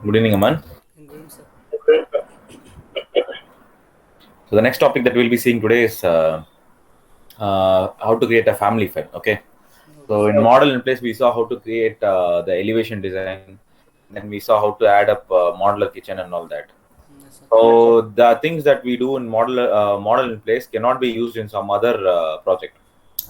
Good evening, Aman. Good, sir. So the next topic that we'll be seeing today is how to create a family file. Okay. Okay, So sir. in model in place, we saw how to create the elevation design. Then we saw how to add up modular kitchen and all that. Yes, sir. So the things that we do in model in place cannot be used in some other project.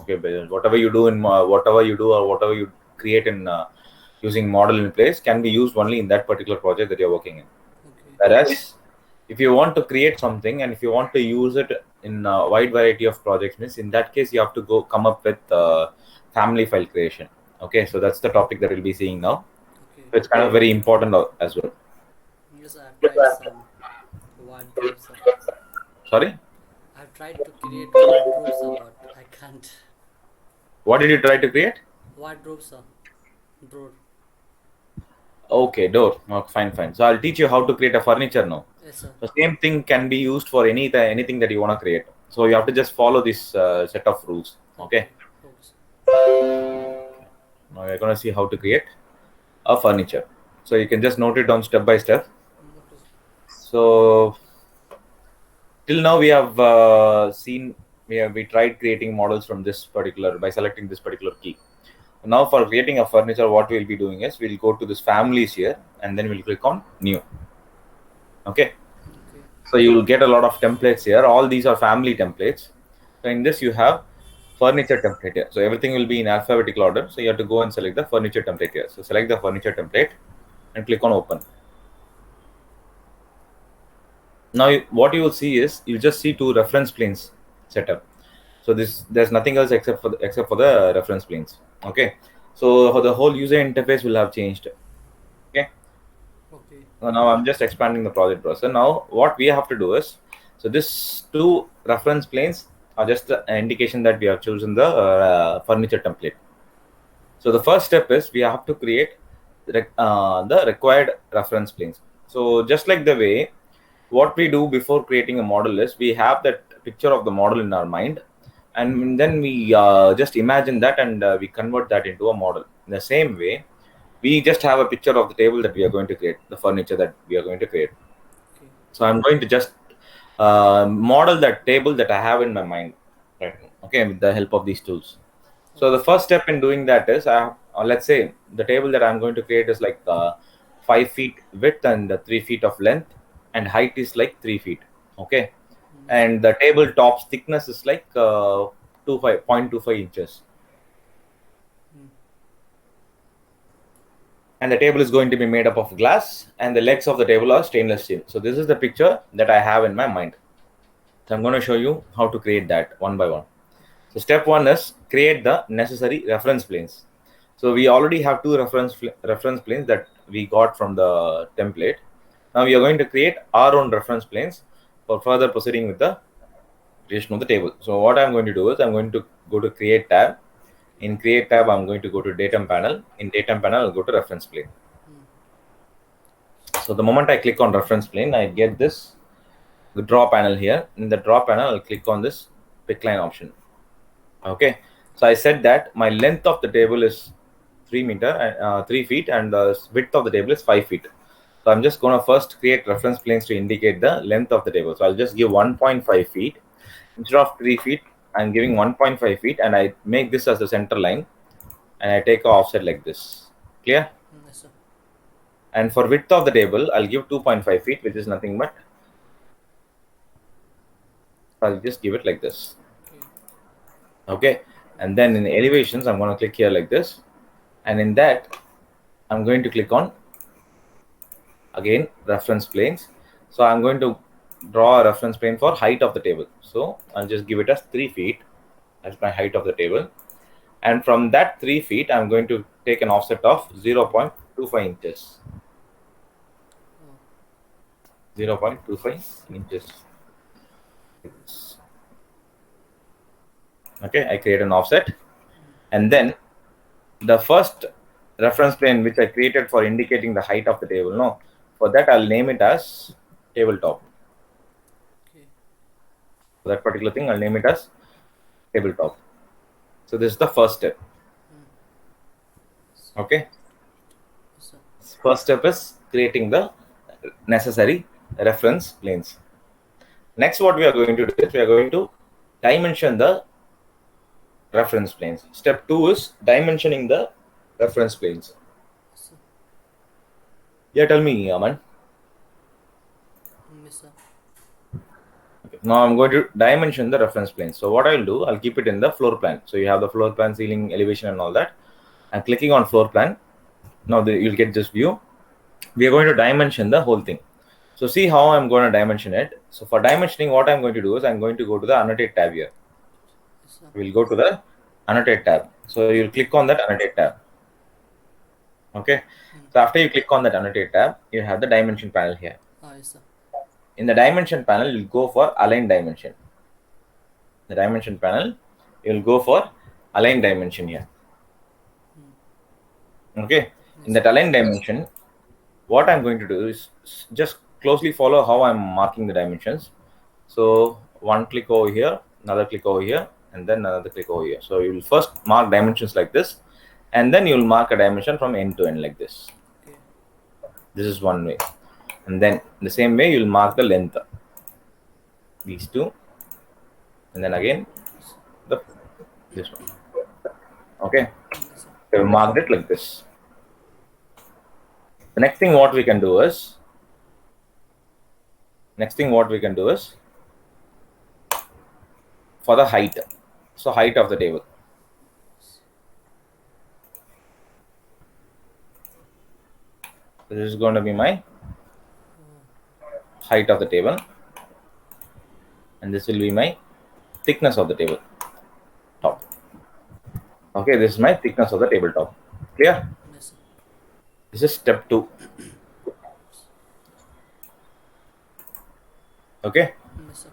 Okay, but whatever you do in whatever you do or whatever you create in using model in place can be used only in that particular project that you're working in. Okay. Whereas, if you want to create something and if you want to use it in a wide variety of projects, means in that case you have to go come up with family file creation. Okay, so that's the topic that we'll be seeing now. Okay. So it's kind of very important as well. Yes, I've tried some wardrobe, sir. Sorry, I've tried to create wardrobe, sir, but I can't. what did you try to create? Wardrobe, sir. Drawer. Okay, door. Okay, fine, fine. So I'll teach you how to create a furniture now. Yes, sir. The same thing can be used for anything that you want to create. So you have to just follow this set of rules. Okay. Okay. Okay, sir. Now we're gonna see how to create a furniture. So you can just note it down step by step. Okay, sir. So till now we have seen we tried creating models from this particular by selecting this particular key. Now for creating a furniture, what we'll be doing is we'll go to this families here and then we'll click on new. Okay. Okay. So you will get a lot of templates here. All these are family templates. So in this you have furniture template here. So everything will be in alphabetical order. So you have to go and select the furniture template here. So select the furniture template and click on open. Now what you will see is you just see two reference planes set up. So there's nothing else except for the reference planes. Okay. So the whole user interface will have changed. Okay. Okay. So now I'm just expanding the project browser. Now what we have to do is, so this two reference planes are just the indication that we have chosen the furniture template. So the first step is we have to create the required reference planes. So just like the way what we do before creating a model is we have that picture of the model in our mind, and then we just imagine that and we convert that into a model. In the same way, we just have a picture of the table that we are going to create, the furniture that we are going to create. Okay. So I'm going to just model that table that I have in my mind right now, okay, with the help of these tools. So Okay, the sir. first step in doing that is, let's say the table that I'm going to create is like 5 feet width and 3 feet of length, and height is like 3 feet. Okay, Yes, sir. and the table top's thickness is like 0.25 inches, Mm. and the table is going to be made up of glass, and the legs of the table are stainless steel. So this is the picture that I have in my mind. So I'm going to show you how to create that one by one. So step one is create the necessary reference planes. So we already have two reference planes that we got from the template. Now we are going to create our own reference planes for further proceeding with the creation of the table. So what I'm going to do is I'm going to go to create tab. In create tab, I'm going to go to datum panel. In datum panel, I'll go to reference plane. Mm. So the moment I click on reference plane, I get this the draw panel here. In the draw panel, I'll click on this pick line option. Okay, so I said that my length of the table is 3 feet, and the width of the table is 5 feet. So I'm just going to first create reference planes to indicate the length of the table. So I'll just give 1.5 feet instead of 3 feet. I'm giving 1.5 feet, and I make this as the center line, and I take a offset like this. Clear? Yes, sir. And for width of the table, I'll give 2.5 feet, which is nothing but I'll just give it like this. Okay. Okay, and then in elevations, I'm going to click here like this, and in that I'm going to click on again reference planes. So I'm going to draw a reference plane for height of the table. So I'll just give it as 3 feet as my height of the table, and from that 3 feet I'm going to take an offset of 0.25 inches. Oh. 0.25 inches. Okay, I create an offset, Mm. and then the first reference plane which I created for indicating the height of the table, no, for that I'll name it as tabletop. Okay. For that particular thing, I'll name it as tabletop. So this is the first step. Mm. Okay. Yes, sir. First step is creating the necessary reference planes. Next, what we are going to do is we are going to dimension the reference planes. Step 2 is dimensioning the reference planes. Yes, sir. Yeah, tell me, Aman. Yes, sir. Okay. Now I'm going to dimension the reference plane. So what I'll do, I'll keep it in the floor plan. So you have the floor plan, ceiling, elevation, and all that. I'm clicking on floor plan. Now you'll get this view. We are going to dimension the whole thing. So see how I'm going to dimension it. So for dimensioning, what I'm going to do is I'm going to go to the annotate tab here. Yes, sir. We'll go to the annotate tab. So you'll click on that annotate tab. Okay. So after you click on that annotate tab, you have the dimension panel here. Yes, sir. In the dimension panel, you'll go for align dimension. The dimension panel, you'll go for align dimension here. Okay. In that align dimension, what I'm going to do is just closely follow how I'm marking the dimensions. So one click over here, another click over here, and then another click over here. So you will first mark dimensions like this, and then you will mark a dimension from end to end like this. Okay. This is one way. And then the same way you'll mark the length. These two. And then again this one. Okay. Yes, sir. So we marked it like this. The next thing what we can do is for the height. So height of the table. This is going to be my height of the table, and this will be my thickness of the table top. Okay, this is my thickness of the tabletop. Clear? Yes, sir. This is step 2. Okay. Yes, sir.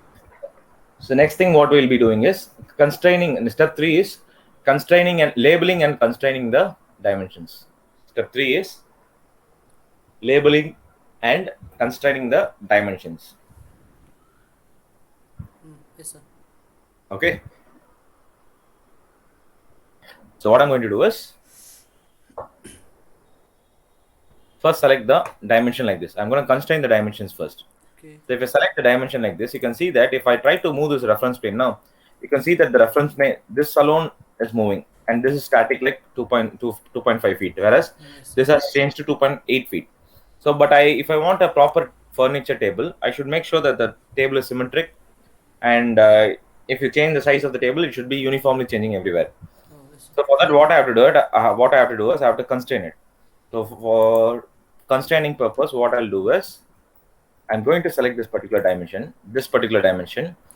So next thing what we'll be doing is constraining. And step 3 is constraining and labeling and constraining the dimensions. Step 3 is labeling and constraining the dimensions. Yes, sir. Okay. So what I'm going to do is first select the dimension like this. I'm going to constrain the dimensions first. Okay. So if I select the dimension like this, you can see that if I try to move this reference plane now, you can see that the reference plane, this alone is moving, and this is static like 2.5 feet, whereas Yes, this has changed to 2.8 feet. So, but if I want a proper furniture table, I should make sure that the table is symmetric, and if you change the size of the table, it should be uniformly changing everywhere. Oh, yes, sir. So for that, what I have to do is I have to constrain it. So for constraining purpose, what I'll do is I'm going to select this particular dimension,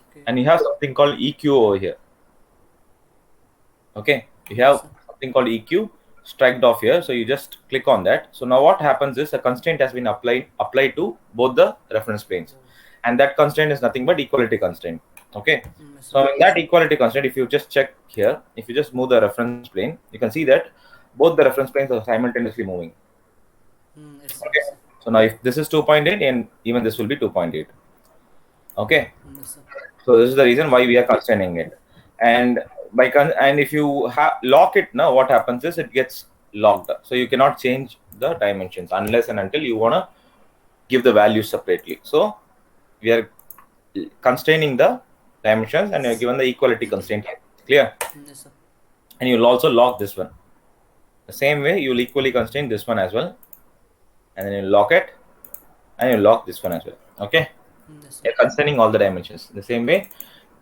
Okay. and you have something called EQ over here. Okay, you have something called EQ struck off here, so you just click on that. So now what happens is a constraint has been applied to both the reference planes, and that constraint is nothing but equality constraint. Okay, Yes, sir. so in that equality constraint, if you just check here, if you just move the reference plane, you can see that both the reference planes are simultaneously moving. Yes, sir. Okay, so now if this is 2.8, and even this will be 2.8. Okay, Yes, sir. so this is the reason why we are constraining it. And and if you lock it now, what happens is it gets locked. So you cannot change the dimensions unless and until you want to give the values separately. So we are constraining the dimensions, and you are given the equality constraint here. Clear? Yes, sir. And you'll also lock this one. The same way you'll equally constrain this one as well, and then you lock it, and you lock this one as well. Okay, Yes, sir. you're constraining all the dimensions. The same way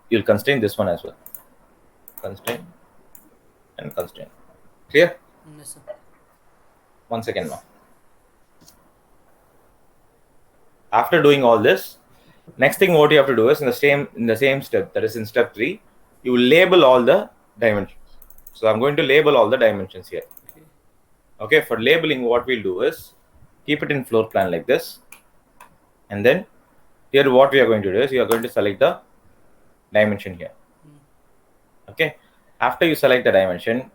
you'll constrain this one as well. Constrain and constrain. Clear? Yes, sir. One second now. After doing all this, next thing what you have to do is in the same step, that is in step 3, you will label all the dimensions. So I'm going to label all the dimensions here. Okay. Okay, for labeling, what we'll do is keep it in floor plan like this, and then here what we are going to do is you are going to select the dimension here. Okay, after you select the dimension,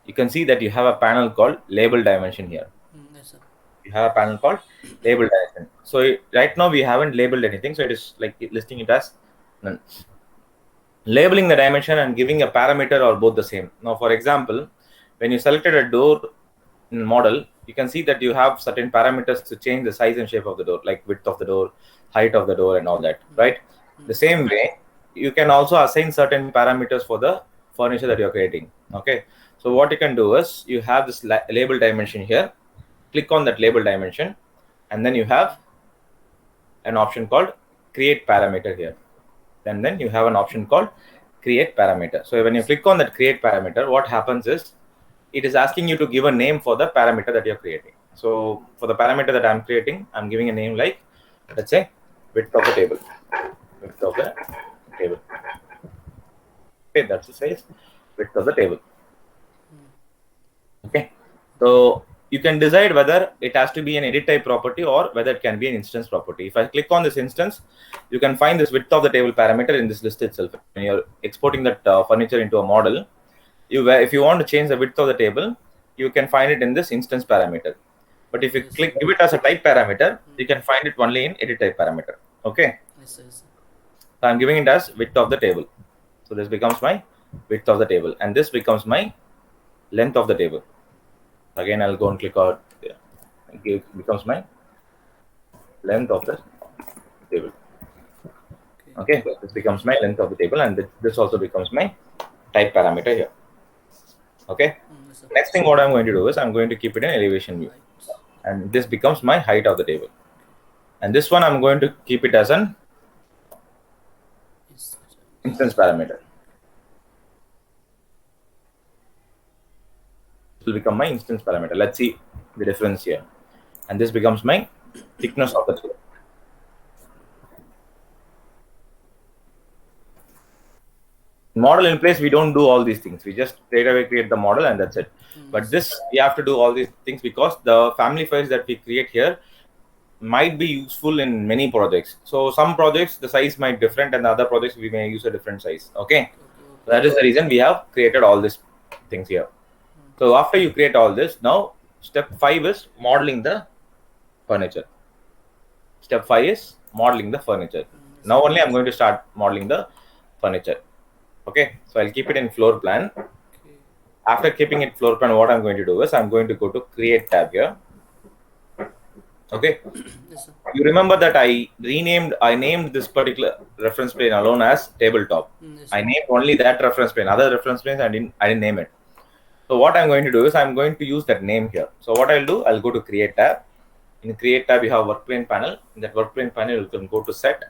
you can see that you have a panel called label dimension here. Yes, sir. You have a panel called label dimension. So right now we haven't labeled anything, so it is like listing it as none. Labeling the dimension and giving a parameter are both the same. Now, for example, when you selected a door in model, you can see that you have certain parameters to change the size and shape of the door, like width of the door, height of the door, and all that, right? The same way, you can also assign certain parameters for the furniture that you're creating. Okay, so what you can do is you have this label dimension here. Click on that label dimension, and then you have an option called create parameter here. And then you have an option called create parameter. So when you click on that create parameter, what happens is it is asking you to give a name for the parameter that you're creating. So for the parameter that I'm creating, I'm giving a name like, let's say, width of the table. Width of the table. Okay, that's the size, width of the table. Okay, so you can decide whether it has to be an edit type property or whether it can be an instance property. If I click on this instance, you can find this width of the table parameter in this list itself. When you're exporting that furniture into a model, if you want to change the width of the table, you can find it in this instance parameter. But if you give it as a type parameter, you can find it only in edit type parameter. Okay. Yes, yes. So I'm giving it as width of the table. So this becomes my width of the table, and this becomes my length of the table. Again, I'll go and click out. It becomes my length of the table. Okay, so this becomes my length of the table, and this also becomes my type parameter here. Okay. Next thing, what I'm going to do is I'm going to keep it in elevation view, and this becomes my height of the table. And this one I'm going to keep it as an instance parameter. Will become my instance parameter. Let's see the difference here. And this becomes my thickness of the table. Model in place, we don't do all these things. We just straight away create the model and that's it. But this, we have to do all these things because the family files that we create here might be useful in many projects. So some projects, the size might be different, and the other projects, we may use a different size. Okay. That is the reason we have created all these things here. So after you create all this, now step 5 is modeling the furniture. Step 5 is modeling the furniture. Now only I'm going to start modeling the furniture. Okay, so I'll keep it in floor plan. After keeping it floor plan, what I'm going to do is I'm going to go to create tab here. Okay, you remember that I named this particular reference plane alone as tabletop. I named only that reference plane. Other reference planes I didn't name it. So what I'm going to do is I'm going to use that name here. So what I'll do, I'll go to create tab. In create tab, you have work plane panel. In that work plane panel, you can go to set.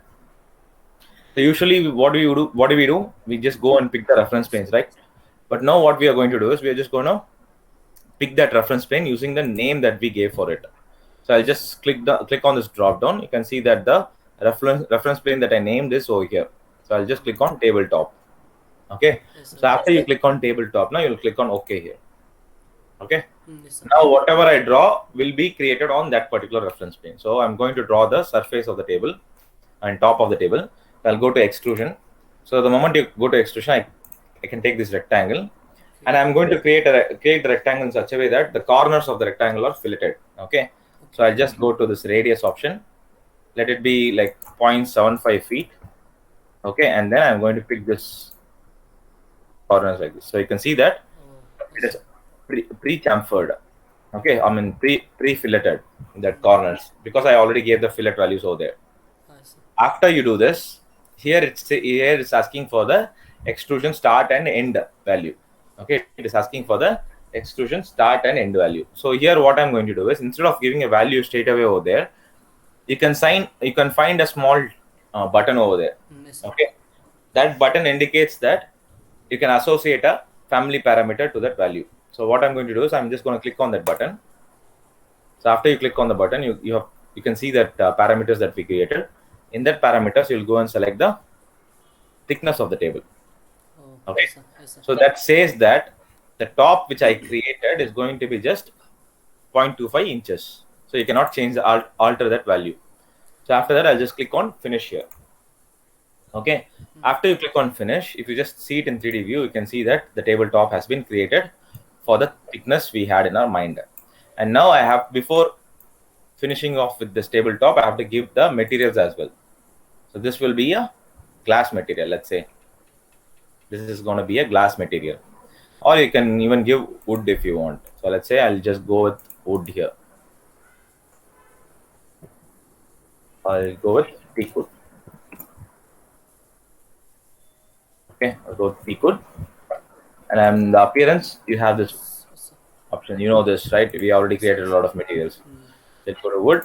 So usually what do we do? We just go and pick the reference planes, right? But now what we are going to do is we are just going to pick that reference plane using the name that we gave for it. So I'll just click on this drop down. You can see that the reference plane that I named is over here. So I'll just click on tabletop. Okay, so after you click on tabletop, now you'll click on OK here. Okay, now whatever I draw will be created on that particular reference plane. So I'm going to draw the surface of the table and top of the table. I'll go to extrusion. So the moment you go to extrusion, I can take this rectangle, and I'm going to create the rectangle in such a way that the corners of the rectangle are filleted. Okay, so I'll just go to this radius option. Let it be like 0.75 feet. Okay, and then I'm going to pick this corners like this. So you can see that it is pre-chamfered. Okay, I mean pre-filleted that corners because I already gave the fillet values over there. After you do this, here it's asking for the extrusion start and end value. Okay, it is asking for the extrusion start and end value. So here what I'm going to do is instead of giving a value straight away over there, you can find a small button over there. Okay, that button indicates that you can associate a family parameter to that value. So what I'm going to do is I'm just going to click on that button. So after you click on the button, you can see that parameters that we created. In that parameters, you'll go and select the thickness of the table. Okay, so that says that the top which I created is going to be just 0.25 inches. So you cannot change alter that value. So after that, I'll just click on finish here. Okay, after you click on finish, if you just see it in 3D view, you can see that the tabletop has been created for the thickness we had in our mind. And now I have, before finishing off with this tabletop, I have to give the materials as well. So this will be a glass material. Let's say this is going to be a glass material, or you can even give wood if you want. So let's say I'll just go with wood here. I'll go with teak wood. Okay, I'll go with teak wood. And the appearance, you have this Yes, yes, sir. option. You know this, right? We already created a lot of materials. Let's go to wood.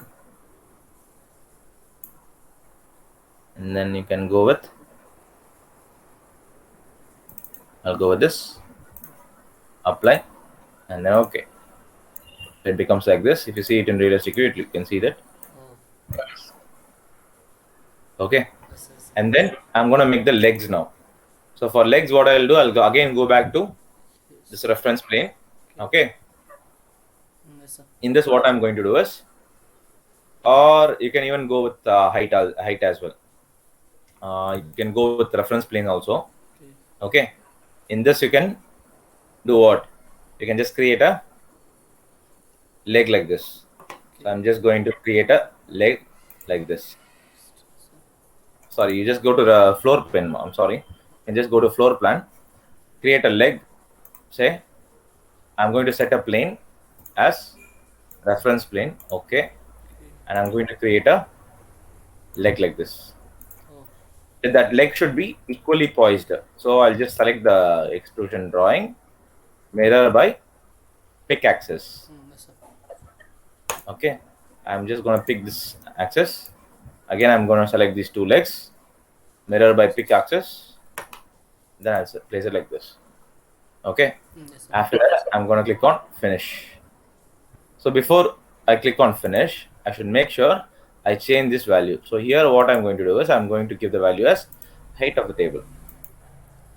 And then you can go with, I'll go with this. Apply. And then okay. It becomes like this. If you see it in realistic view, you can see that. Oh, Okay. yes, yes. And then I'm going to make the legs now. So for legs, what I'll do, again go back to this Yes. reference plane. Okay. Yes, sir. In this, what I'm going to do is, or you can even go with height as well. You can go with reference plane also. Okay. Okay. In this, you can do what? You can just create a leg like this. So I'm just going to create a leg like this. Sorry, you just go to the floor plan. I'm sorry. You can just go to floor plan, create a leg. Say, I'm going to set a plane as reference plane. Okay. And I'm going to create a leg like this. Oh, That leg should be equally poised. So I'll just select the extrusion drawing, mirror by pick axis. yes, sir. Okay. I'm just going to pick this axis. Again, I'm going to select these two legs, mirror by pick axis. Then I'll place it like this. Okay. Yes, sir. After that, I'm going to click on finish. So before I click on finish, I should make sure I change this value. So here what I'm going to do is I'm going to give the value as height of the table.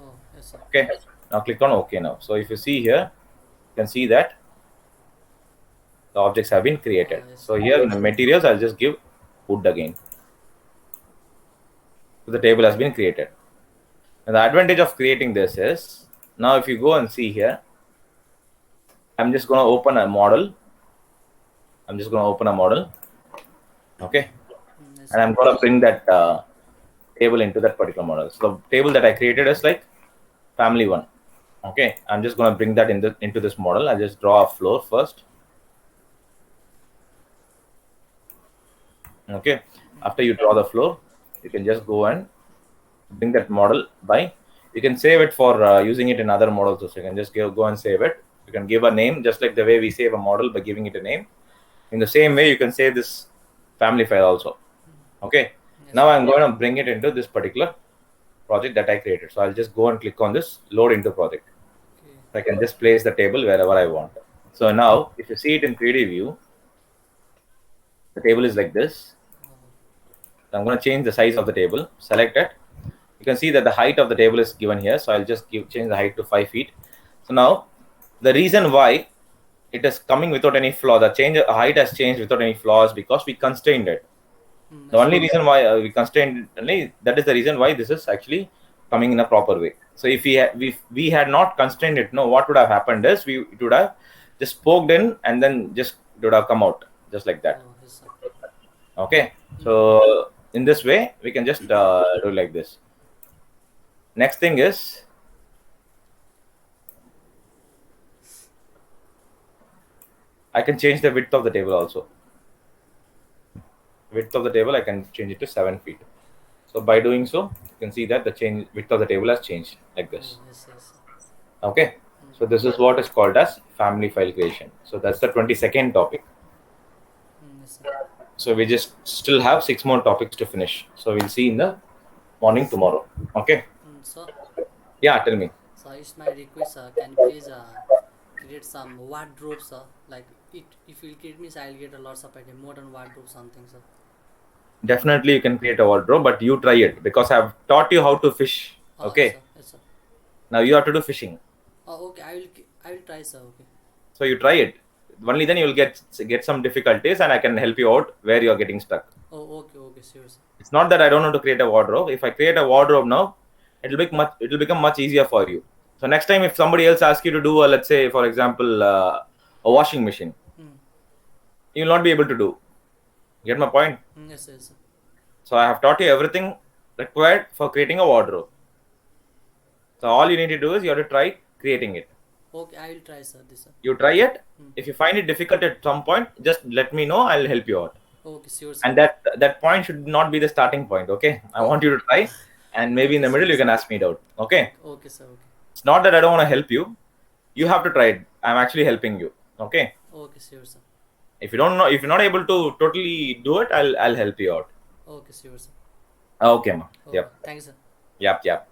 Oh, yes, sir. Okay. Now click on OK now. So if you see here, you can see that the objects have been created. Yes. So here in the materials, I'll just give wood again. So the table has been created. And the advantage of creating this is, now if you go and see here, I'm just going to open a model. Okay. Yes, And I'm going to bring that table into that particular model. So the table that I created is like family one. Okay. I'm just going to bring that into this model. I'll just draw a floor first. Okay. After you draw the floor, you can just go and bring that model by. You can save it for using it in other models. So you can just go and save it. You can give a name just like the way we save a model by giving it a name. In the same way, you can save this family file also. Okay. Yes, Now I'm going to bring it into this particular project that I created. So I'll just go and click on this load into project. okay. So I can just place the table wherever I want. So now if you see it in 3D view, the table is like this. So I'm going to change the size of the table, select it. You can see that the height of the table is given here. So I'll just change the height to 5 feet. So now the reason why it is coming without any flaw, the height has changed without any flaws because we constrained it. The only reason why we constrained that is the reason why this is actually coming in a proper way. So if we had not constrained it, no, what would have happened is it would have just poked in and then just it would have come out just like that. Oh, yes, sir. Okay. So in this way, we can just do like this. Next thing is, I can change the width of the table also. Width of the table, I can change it to 7 feet. So by doing so, you can see that the width of the table has changed like this. Oh, yes, yes. Okay. So this is what is called as family file creation. So that's the 22nd topic. Yes, sir. So we just still have 6 more topics to finish. So we'll see in the morning tomorrow. Okay. Sir, Yeah, tell me. so it's my request, sir. Can you please create some wardrobes, sir? Like if you create me, I'll get a lots of idea, modern wardrobe something, sir. Definitely you can create a wardrobe, but you try it because I've taught you how to fish. Oh, Okay. Yes, sir. Yes, sir. Now you have to do fishing. Oh, okay. I will try, sir. Okay. So you try it. Only then you will get some difficulties, and I can help you out where you are getting stuck. Oh, okay, okay, sure, sir. It's not that I don't know to create a wardrobe. If I create a wardrobe now, it will become much easier for you. So next time, if somebody else asks you to do, let's say, for example, a washing machine, you will not be able to do. Get my point? Yes, yes, sir. So I have taught you everything required for creating a wardrobe. So all you need to do is you have to try creating it. Okay, I will try, sir. This, sir. You try it. If you find it difficult at some point, just let me know. I'll help you out. Okay, sure, sir. And that point should not be the starting point. Okay, I want you to try, and maybe in the middle you can ask me out. Okay. Okay, sir. Okay. It's not that I don't want to help you. You have to try it. I'm actually helping you. Okay. Okay, sure, sir. If you don't know, if you're not able to totally do it, I'll help you out. Okay, sure, sir. Okay, ma. Okay. Yep. Thanks, sir. Yep.